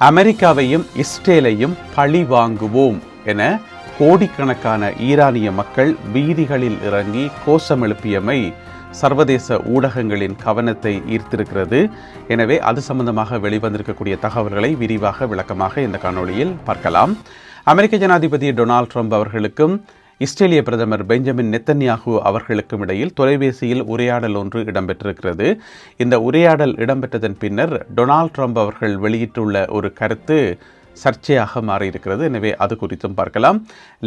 அமெரிக்காவையும் இஸ்ரேலையும் பழி வாங்குவோம் என கோடிக்கணக்கான ஈரானிய மக்கள் வீதிகளில் இறங்கி கோஷம் எழுப்பியமை சர்வதேச ஊடகங்களின் கவனத்தை ஈர்த்திருக்கிறது. எனவே அது சம்பந்தமாக வெளிவந்திருக்கக்கூடிய தகவல்களை விரிவாக விளக்கமாக இந்த காணொளியில் பார்க்கலாம். அமெரிக்க ஜனாதிபதி டொனால்ட் ட்ரம்ப் அவர்களுக்கும் இஸ்ரேலிய பிரதமர் பெஞ்சமின் நெத்தன்யாகு அவர்களுக்கும் இடையில் தொலைபேசியில் உரையாடல் ஒன்று இடம்பெற்றிருக்கிறது. இந்த உரையாடல் இடம்பெற்றதன் பின்னர் டொனால்ட் ட்ரம்ப் அவர்கள் வெளியிட்டுள்ள ஒரு கருத்து சர்ச்சையாக மாறியிருக்கிறது. எனவே அது குறித்தும் பார்க்கலாம்.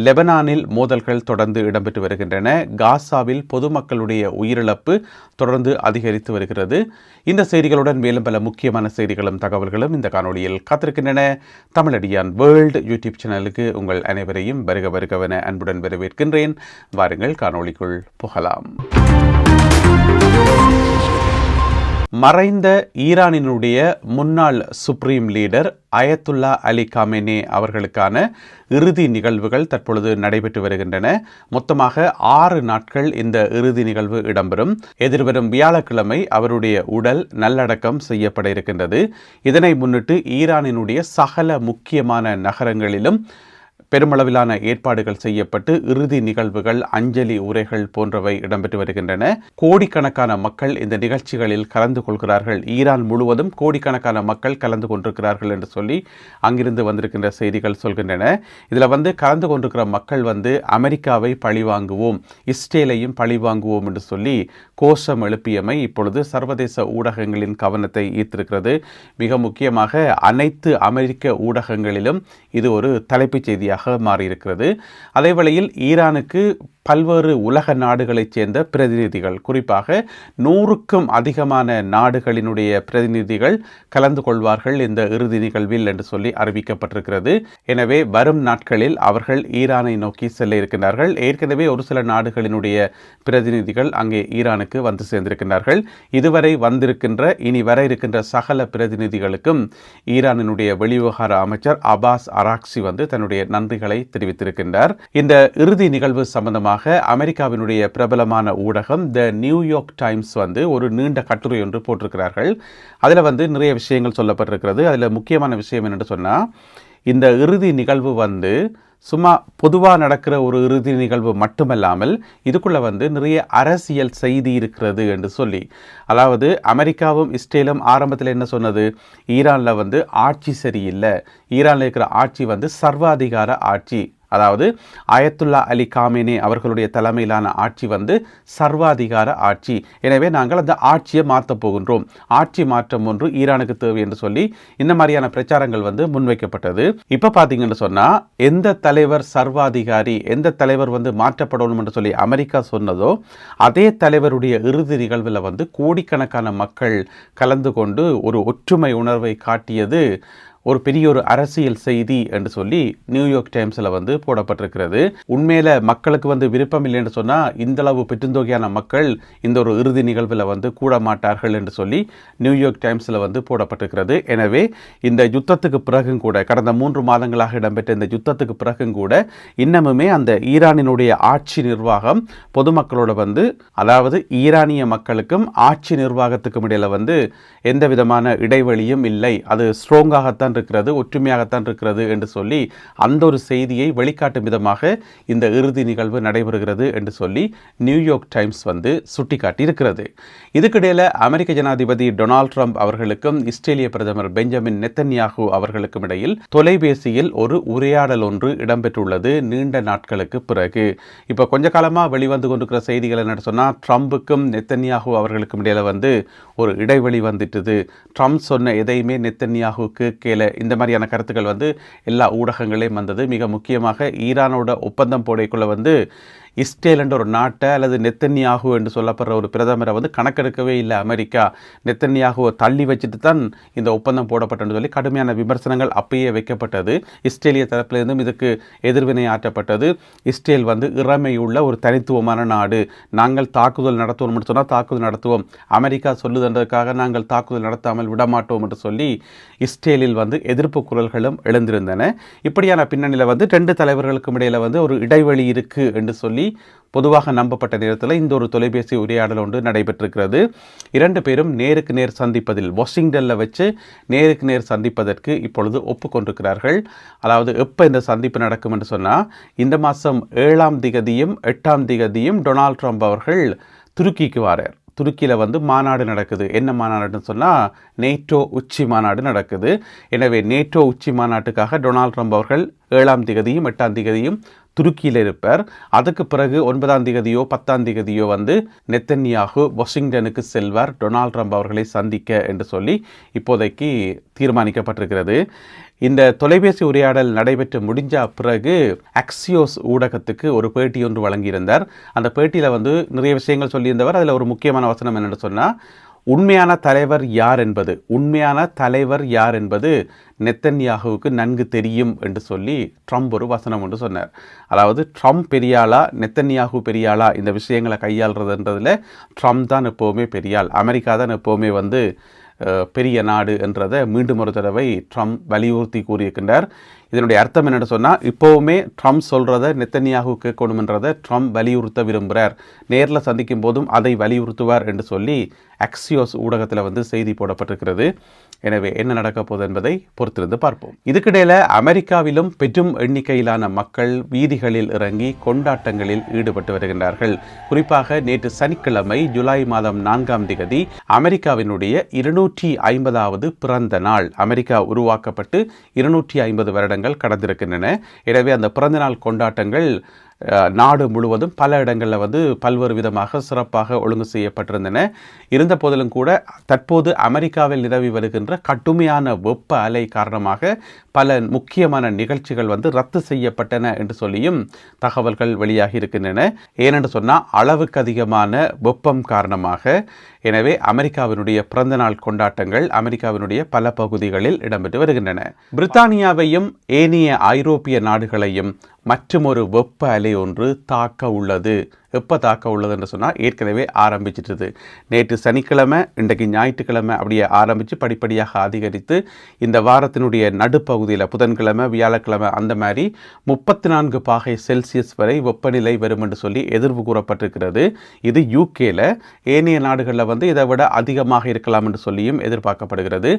லெபனானில் மோதல்கள் தொடர்ந்து இடம்பெற்று வருகின்றன. காசாவில் பொதுமக்களுடைய உயிரிழப்பு தொடர்ந்து அதிகரித்து வருகிறது. இந்த செய்திகளுடன் மேலும் பல முக்கியமான செய்திகளும் தகவல்களும் இந்த காணொலியில் காத்திருக்கின்றன. தமிழடியான் வேர்ல்டு யூடியூப் சேனலுக்கு உங்கள் அனைவரையும் வருகவென அன்புடன் வரவேற்கின்றேன். வாருங்கள் காணொலிக்குள் புகலாம். மறைந்த ஈரானினுடைய முன்னாள் supreme leader Ayatollah Ali Khamenei அவர்களுக்கான இறுதி நிகழ்வுகள் தற்பொழுது நடைபெற்று வருகின்றன. மொத்தமாக 6 நாட்கள் இந்த இறுதி நிகழ்வு இடம்பெறும். எதிர்வரும் வியாழக்கிழமை அவருடைய உடல் நல்லடக்கம் செய்யப்பட இருக்கின்றது. இதனை முன்னிட்டு ஈரானினுடைய சகல முக்கியமான நகரங்களிலும் பெருமளவிலான ஏற்பாடுகள் செய்யப்பட்டு இறுதி நிகழ்வுகள், அஞ்சலி உரைகள் போன்றவை இடம்பெற்று வருகின்றன. கோடிக்கணக்கான மக்கள் இந்த நிகழ்ச்சிகளில் கலந்து கொள்கிறார்கள். ஈரான் முழுவதும் கோடிக்கணக்கான மக்கள் கலந்து கொண்டிருக்கிறார்கள் என்று சொல்லி அங்கிருந்து வந்திருக்கின்ற செய்திகள் சொல்கின்றன. இதில் கலந்து கொண்டிருக்கிற மக்கள் அமெரிக்காவை பழிவாங்குவோம், இஸ்ரேலையும் பழிவாங்குவோம் என்று சொல்லி கோஷம் எழுப்பியமை இப்பொழுது சர்வதேச ஊடகங்களின் கவனத்தை ஈர்த்திருக்கிறது. மிக முக்கியமாக அனைத்து அமெரிக்க ஊடகங்களிலும் இது ஒரு தலைப்புச் செய்தியாக மாறியிருக்கிறது. அதே வேளையில் ஈரானுக்கு பல்வேறு உலக நாடுகளைச் சேர்ந்த பிரதிநிதிகள், குறிப்பாக 100க்கும் அதிகமான நாடுகளினுடைய பிரதிநிதிகள் கலந்து கொள்வார்கள் இந்த இறுதி நிகழ்வில் என்று சொல்லி அறிவிக்கப்பட்டிருக்கிறது. எனவே வரும் நாட்களில் அவர்கள் ஈரானை நோக்கி செல்ல இருக்கின்றார்கள். ஏற்கனவே ஒரு சில நாடுகளினுடைய பிரதிநிதிகள் அங்கே ஈரானுக்கு வந்து சேர்ந்திருக்கின்றார்கள். இதுவரை வந்திருக்கின்ற, இனி வர இருக்கின்ற சகல பிரதிநிதிகளுக்கும் ஈரானினுடைய வெளிவிவகார அமைச்சர் அபாஸ் அராக்சி தன்னுடைய நன்றிகளை தெரிவித்திருக்கின்றார். இந்த இறுதி நிகழ்வு சம்பந்தமாக அமெரிக்காவினுடைய பிரபலமான ஊடகம் த நியூயார்க் டைம்ஸ் ஒரு நீண்ட கட்டுரை ஒன்று போட்டிருக்கிறார்கள். அதில் நிறைய விஷயங்கள் சொல்லப்பட்டிருக்கிறது. அதில் முக்கியமான விஷயம் என்னென்னு சொன்னால், இந்த இறுதி நிகழ்வு சும்மா பொதுவாக நடக்கிற ஒரு இறுதி நிகழ்வு மட்டுமல்லாமல் இதுக்குள்ள நிறைய அரசியல் செய்தி இருக்கிறது என்று சொல்லி, அதாவது அமெரிக்காவும் இஸ்ரேலும் ஆரம்பத்தில் என்ன சொன்னது, ஈரானில் ஆட்சி சரியில்லை, ஈரானில் இருக்கிற ஆட்சி சர்வாதிகார ஆட்சி, அதாவது அயத்துல்லா அலி காமெனி அவர்களுடைய தலைமையிலான ஆட்சி சர்வாதிகார ஆட்சி, எனவே நாங்கள் அந்த ஆட்சியை மாற்றப் போகின்றோம், ஆட்சி மாற்றம் ஒன்று ஈரானுக்கு தேவை என்று சொல்லி இந்த மாதிரியான பிரச்சாரங்கள் முன்வைக்கப்பட்டது. இப்போ பார்த்தீங்கன்னு சொன்னால், எந்த தலைவர் சர்வாதிகாரி, எந்த தலைவர் மாற்றப்படணும் என்று சொல்லி அமெரிக்கா சொன்னதோ அதே தலைவருடைய இறுதி நிகழ்வில் கோடிக்கணக்கான மக்கள் கலந்து கொண்டு ஒரு ஒற்றுமை உணர்வை காட்டியது ஒரு பெரிய ஒரு அரசியல் செய்தி என்று சொல்லி நியூயார்க் டைம்ஸில் போடப்பட்டிருக்கிறது. உண்மையில மக்களுக்கு விருப்பம் இல்லை என்று சொன்னால் இந்தளவு பெருந்தொகையான மக்கள் இந்த ஒரு இறுதி நிகழ்வில் கூட மாட்டார்கள் என்று சொல்லி நியூயார்க் டைம்ஸில் போடப்பட்டிருக்கிறது. எனவே இந்த யுத்தத்துக்கு பிறகும் கூட, கடந்த 3 மாதங்களாக இடம்பெற்ற இந்த யுத்தத்துக்கு பிறகும் கூட இன்னமுமே அந்த ஈரானினுடைய ஆட்சி நிர்வாகம் பொதுமக்களோட அதாவது ஈரானிய மக்களுக்கும் ஆட்சி நிர்வாகத்துக்கும் இடையில எந்த விதமான இடைவெளியும் இல்லை, அது ஸ்ட்ராங்காகத்தான் இருக்கிறது, ஒற்றுமையாகத்தான் இருக்கிறது என்று சொல்லி அந்த ஒரு செய்தியை வெளிக்காட்டும் விதமாக இந்த இறுதி நிகழ்வு நடைபெறுகிறது என்று சொல்லி நியூயார்க் டைம்ஸ் சுட்டிக்காட்டி இருக்கிறது. இதுக்கிடையில் அமெரிக்க ஜனாதிபதி டொனால்ட் ட்ரம்ப் அவர்களுக்கும் இஸ்ரேலிய பிரதமர் பெஞ்சமின் நெத்தன்யாகு அவர்களுக்கும் இடையில் தொலைபேசியில் ஒரு உரையாடல் ஒன்று இடம்பெற்றுள்ளது நீண்ட நாட்களுக்கு பிறகு. இப்போ கொஞ்ச காலமாக வெளிவந்து கொண்டிருக்கிற செய்திகள் என்ன சொன்னால், ட்ரம்புக்கும் நெத்தன்யாகு அவர்களுக்கும் இடையில ஒரு இடைவெளி வந்துட்டுது, ட்ரம்ப் சொன்ன எதையுமே நெத்தன்யாகுக்கு கேள, இந்த மாதிரியான கருத்துக்கள் எல்லா ஊடகங்களையும் வந்தது. மிக முக்கியமாக ஈரானோட ஒப்பந்தம் போடைக்குள்ள இஸ்ரேல் என்ற ஒரு நாட்டை அல்லது நெத்தன்யாகு என்று சொல்லப்படுற ஒரு பிரதமரை கணக்கெடுக்கவே இல்லை அமெரிக்கா, நெத்தன்யாகுவை தள்ளி வச்சுட்டு தான் இந்த ஒப்பந்தம் போடப்பட்டது சொல்லி கடுமையான விமர்சனங்கள் அப்பயே வைக்கப்பட்டது. இஸ்ரேலிய தரப்பிலிருந்தும் இதுக்கு எதிர்வினை ஆற்றப்பட்டது. இஸ்ரேல் இறமையுள்ள ஒரு தனித்துவமான நாடு, நாங்கள் தாக்குதல் நடத்துவோம் சொன்னால் தாக்குதல் நடத்துவோம், அமெரிக்கா சொல்லுதன்றதுக்காக நாங்கள் தாக்குதல் நடத்தாமல் விடமாட்டோம் என்று சொல்லி இஸ்ரேலில் எதிர்ப்பு குரல்களும் எழுந்திருந்தன. இப்படியான பின்னணியில் 2 தலைவர்களுக்கும் இடையில ஒரு இடைவெளி இருக்கு என்று சொல்லி சொல்லி பொதுவாக நம்பப்பட்ட நேரத்தில் இந்த ஒரு தொலைபேசி உரையாடல் ஒன்று நடைபெற்றிருக்கிறது. 2 பேரும் நேருக்கு நேர் சந்திப்பதில் வாஷிங்டனில் வச்சு நேருக்கு நேர் சந்திப்பதற்கு இப்பொழுது ஒப்புக்கொண்டிருக்கிறார்கள். அதாவது எப்போ இந்த சந்திப்பு நடக்கும் என்று சொன்னால், இந்த மாதம் 7ஆம் திகதியும் 8ஆம் திகதியும் டொனால்ட் ட்ரம்ப் அவர்கள் துருக்கிக்கு வாரார். துருக்கியில் மாநாடு நடக்குது. என்ன மாநாடுன்னு சொன்னால் நேட்டோ உச்சி மாநாடு நடக்குது. எனவே நேட்டோ உச்சி மாநாட்டுக்காக டொனால்ட் ட்ரம்ப் அவர்கள் 7ஆம் திகதியும் 8ஆம் திகதியும் துருக்கியில் இருப்பார். அதுக்கு பிறகு 9ஆம் திகதியோ 10ஆம் திகதியோ நெத்தன்யாகு வாஷிங்டனுக்கு செல்வார் டொனால்ட் ட்ரம்ப் அவர்களை சந்திக்க என்று சொல்லி இப்போதைக்கு தீர்மானிக்கப்பட்டிருக்கிறது. இந்த தொலைபேசி உரையாடல் நடைபெற்று முடிஞ்ச பிறகு அக்சியோஸ் ஊடகத்துக்கு ஒரு பேட்டி ஒன்று வழங்கியிருந்தார். அந்த பேட்டியில் நிறைய விஷயங்கள் சொல்லியிருந்தவர். அதில் ஒரு முக்கியமான வசனம் என்னென்னு சொன்னால், உண்மையான தலைவர் யார் என்பது நெத்தன்யாகுவுக்கு நன்கு தெரியும் என்று சொல்லி ட்ரம்ப் ஒரு வசனம் ஒன்று சொன்னார். அதாவது ட்ரம்ப் பெரியாளா நெத்தன்யாகு பெரியாளா இந்த விஷயங்களை கையாளுறதுன்றதில் ட்ரம்ப் தான் எப்போவுமே பெரியாள், அமெரிக்கா தான் எப்போவுமே பெரிய நாடு என்றதை மீண்டும் ஒரு தடவை ட்ரம்ப் வலியுறுத்தி கூறியிருக்கின்றார். இதனுடைய அர்த்தம் என்னென்னு சொன்னால், இப்போவுமே ட்ரம்ப் சொல்கிறத நெத்தன்யாகு கேட்கணுமென்றதை ட்ரம்ப் வலியுறுத்த விரும்புகிறார், நேரில் சந்திக்கும் போதும் அதை வலியுறுத்துவார் என்று சொல்லி அக்சியோஸ் ஊடகத்தில் செய்தி போடப்பட்டிருக்கிறது. எனவே என்ன நடக்க போகுது என்பதை பொறுத்திருந்து பார்ப்போம். இதுக்கிடையில் அமெரிக்காவிலும் பெரும் எண்ணிக்கையிலான மக்கள் வீதிகளில் இறங்கி கொண்டாட்டங்களில் ஈடுபட்டு வருகின்றார்கள். குறிப்பாக நேற்று சனிக்கிழமை ஜூலை மாதம் 4ஆம் திகதி அமெரிக்காவினுடைய 250வது பிறந்த நாள். அமெரிக்கா உருவாக்கப்பட்டு 250 வருடங்கள் கடந்திருக்கின்றன. எனவே அந்த பிறந்தநாள் கொண்டாட்டங்கள் நாடு முழுவதும் பல இடங்களில் பல்வேறு விதமாக சிறப்பாக ஒழுங்கு செய்யப்பட்டிருந்தன. இருந்த போதிலும் கூட தற்போது அமெரிக்காவில் நிலவி வருகின்ற கடுமையான வெப்ப அலை காரணமாக பல முக்கியமான நிகழ்ச்சிகள் ரத்து செய்யப்பட்டன என்று சொல்லியும் தகவல்கள் வெளியாகி இருக்கின்றன. ஏனென்று சொன்னால் அளவுக்கு அதிகமான வெப்பம் காரணமாக. எனவே அமெரிக்காவினுடைய பிறந்தநாள் கொண்டாட்டங்கள் அமெரிக்காவினுடைய பல பகுதிகளில் இடம்பெற்று வருகின்றன. பிரித்தானியாவையும் ஏனைய ஐரோப்பிய நாடுகளையும் மற்றுமொரு வெப்ப அலை ஒன்று தாக்க உள்ளது. எப்போ தாக்க உள்ளது என்று சொன்னால் ஏற்கனவே ஆரம்பிச்சிட்டது. நேற்று சனிக்கிழமை, இன்றைக்கு ஞாயிற்றுக்கிழமை அப்படியே ஆரம்பித்து படிப்படியாக அதிகரித்து இந்த வாரத்தினுடைய நடுப்பகுதியில் புதன்கிழமை வியாழக்கிழமை அந்த மாதிரி 34 பாகை செல்சியஸ் வரை வெப்பநிலை வரும் என்று சொல்லி எதிர்வு கூறப்பட்டிருக்கிறது. இது யூகேல. ஏனைய நாடுகளில் இதை விட அதிகமாக இருக்கலாம் என்று சொல்லியும் எதிர்பார்க்கப்படுகிறது.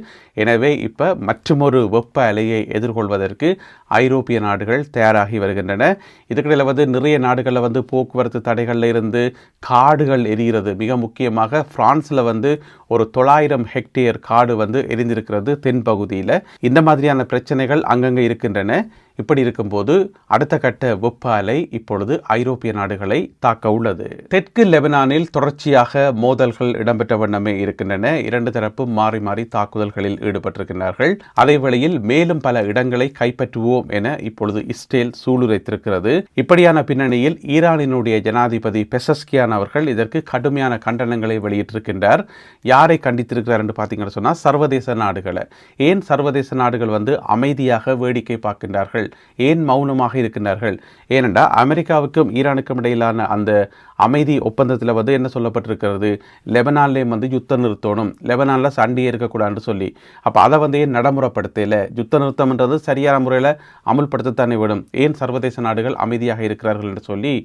எனவே இப்போ மற்றுமொரு வெப்ப அலையை எதிர்கொள்வதற்கு ஐரோப்பிய நாடுகள் தயாராகி வருகின்றன. இதுக்கிடையில் நிறைய நாடுகளில் போக்குவரத்து தடைகளில் இருந்து காடுகள் எரிகிறது. மிக முக்கியமாக பிரான்ஸில் ஒரு 900 ஹெக்டேர் காடு எரிந்திருக்கிறது தென்பகுதியில். இந்த மாதிரியான பிரச்சனைகள் அங்கங்கே இருக்கின்றன. இப்படி இருக்கும்போது அடுத்த கட்ட வெப்ப அலை இப்பொழுது ஐரோப்பிய நாடுகளை தாக்க உள்ளது. தெற்கு லெபனானில் தொடர்ச்சியாக மோதல்கள் இடம்பெற்ற வண்ணமே இருக்கின்றன. 2 தரப்பும் மாறி மாறி தாக்குதல்களில் ஈடுபட்டிருக்கிறார்கள். அதே வேளையில் மேலும் பல இடங்களை கைப்பற்றுவோம் என இப்பொழுது இஸ்ரேல் சூளுரைத்திருக்கிறது. இப்படியான பின்னணியில் ஈரானினுடைய ஜனாதிபதி பெசஸ்கியான் அவர்கள் இதற்கு கடுமையான கண்டனங்களை வெளியிட்டிருக்கின்றார். யாரை கண்டித்திருக்கிறார் என்று பார்த்தீங்கன்னு சொன்னால் சர்வதேச நாடுகளை. ஏன் சர்வதேச நாடுகள் அமைதியாக வேடிக்கை பார்க்கின்றார்கள், ஏன் மௌனமாக இருக்கின்றார்கள்? ஏனென்றால் அமெரிக்காவுக்கும் ஈரானுக்கும் இடையிலான அந்த அமைதி ஒப்பந்தத்தில் என்ன சொல்லப்பட்டிருக்கிறது, லெபனான்லேயும் யுத்தம் நிறுத்தணும், லெபனானில் சண்டையே இருக்கக்கூடாதுன்னு சொல்லி. அப்போ அதை ஏன் நடைமுறைப்படுத்தல? யுத்த நிறுத்தம்ன்றது சரியான முறையில் அமுல்படுத்தத்தானே விடும். ஏன் சர்வதேச நாடுகள் அமைதியாக இருக்கிறார்கள் என்று சொல்லி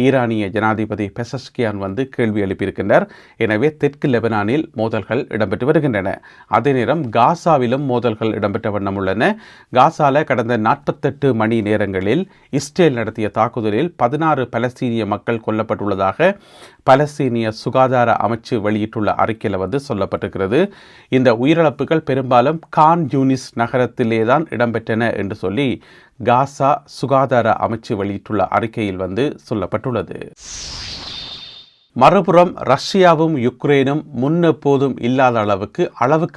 ஈரானிய ஜனாதிபதி பெசஸ்கியான் கேள்வி எழுப்பியிருக்கின்றார். எனவே தெற்கு லெபனானில் மோதல்கள் இடம்பெற்று வருகின்றன. அதே நேரம் காசாவிலும் மோதல்கள் இடம்பெற்ற வண்ணம் உள்ளன. காசால கடந்த 48 மணி நேரங்களில் இஸ்ரேல் நடத்திய தாக்குதலில் 16 பலஸ்தீனிய மக்கள் கொல்லப்பட்டுள்ளதாக பலஸ்தீனிய சுகாதார அமைச்சு வெளியிட்டுள்ள அறிக்கையில் சொல்லப்பட்டிருக்கிறது. இந்த உயிரிழப்புகள் பெரும்பாலும் கான் யூனிஸ் நகரத்திலே தான் இடம்பெற்றன என்று சொல்லி காசா சுகாதார அமைச்சு வெளியிட்டுள்ள அறிக்கையில் சொல்லப்பட்டுள்ளது. மறுபுறம் ரஷ்யாவும் யுக்ரைனும் முன்னெப்போதும் இல்லாத அளவுக்கு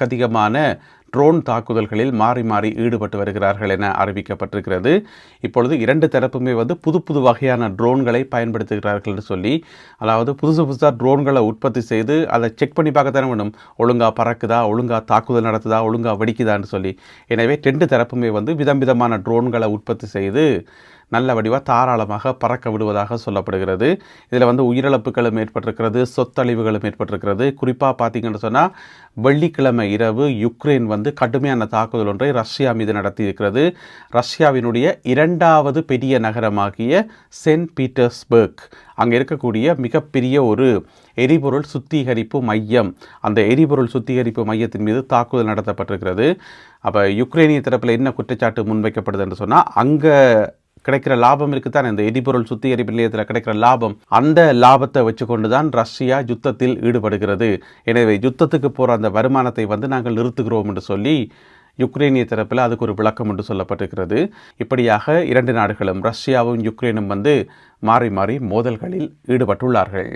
அதிகமான ட்ரோன் தாக்குதல்களில் மாறி மாறி ஈடுபட்டு வருகிறார்கள் என அறிவிக்கப்பட்டிருக்கிறது. இப்பொழுது 2 தரப்புமே புது வகையான ட்ரோன்களை பயன்படுத்துகிறார்கள் என்று சொல்லி, அதாவது புதுசாக ட்ரோன்களை உற்பத்தி செய்து அதை செக் பண்ணி பார்க்கத்தானே வேணும், ஒழுங்காக பறக்குதா, ஒழுங்காக தாக்குதல் நடத்துதா, ஒழுங்காக வெடிக்குதான்னு சொல்லி. எனவே 2 தரப்புமே விதமான ட்ரோன்களை உற்பத்தி செய்து நல்ல வடிவாக தாராளமாக பறக்க விடுவதாக சொல்லப்படுகிறது. இதில் வந்து உயிரிழப்புகளும் ஏற்பட்டிருக்கிறது, சொத்தழிவுகளும் ஏற்பட்டிருக்கிறது. குறிப்பாக பார்த்தீங்கன்னு சொன்னால் வெள்ளிக்கிழமை இரவு யுக்ரைன் வந்து கடுமையான தாக்குதல் ஒன்றை ரஷ்யா மீது நடத்தியிருக்கிறது. ரஷ்யாவினுடைய இரண்டாவது பெரிய நகரமாகிய சென்ட் பீட்டர்ஸ்பர்க், அங்கே இருக்கக்கூடிய மிகப்பெரிய ஒரு எரிபொருள் சுத்திகரிப்பு மையம், அந்த எரிபொருள் சுத்திகரிப்பு மையத்தின் மீது தாக்குதல் நடத்தப்பட்டிருக்கிறது. அப்போ யுக்ரைனிய தரப்பில் என்ன குற்றச்சாட்டு முன்வைக்கப்படுது என்று சொன்னால், அங்கே கிடைக்கிற லாபம் இருக்குத்தான், இந்த எரிபொருள் சுத்திகரிப்பு நிலையத்தில் கிடைக்கிற லாபம், அந்த லாபத்தை வச்சுக்கொண்டு தான் ரஷ்யா யுத்தத்தில் ஈடுபடுகிறது. எனவே யுத்தத்துக்கு போகிற அந்த வருமானத்தை வந்து நாங்கள் நிறுத்துகிறோம் என்று சொல்லி யுக்ரைனிய தரப்பில் அதுக்கு ஒரு விளக்கம் என்று சொல்லப்பட்டிருக்கிறது. இப்படியாக இரண்டு நாடுகளும் ரஷ்யாவும் யுக்ரைனும் வந்து மாறி மாறி மோதல்களில் ஈடுபட்டுள்ளார்கள்.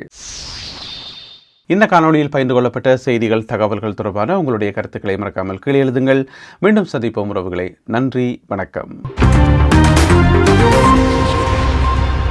இந்த காணொலியில் பகிர்ந்து கொள்ளப்பட்ட செய்திகள், தகவல்கள் தொடர்பான உங்களுடைய கருத்துக்களை மறக்காமல் கீழே எழுதுங்கள். மீண்டும் சந்திப்போம் உறவுகளை. நன்றி, வணக்கம்.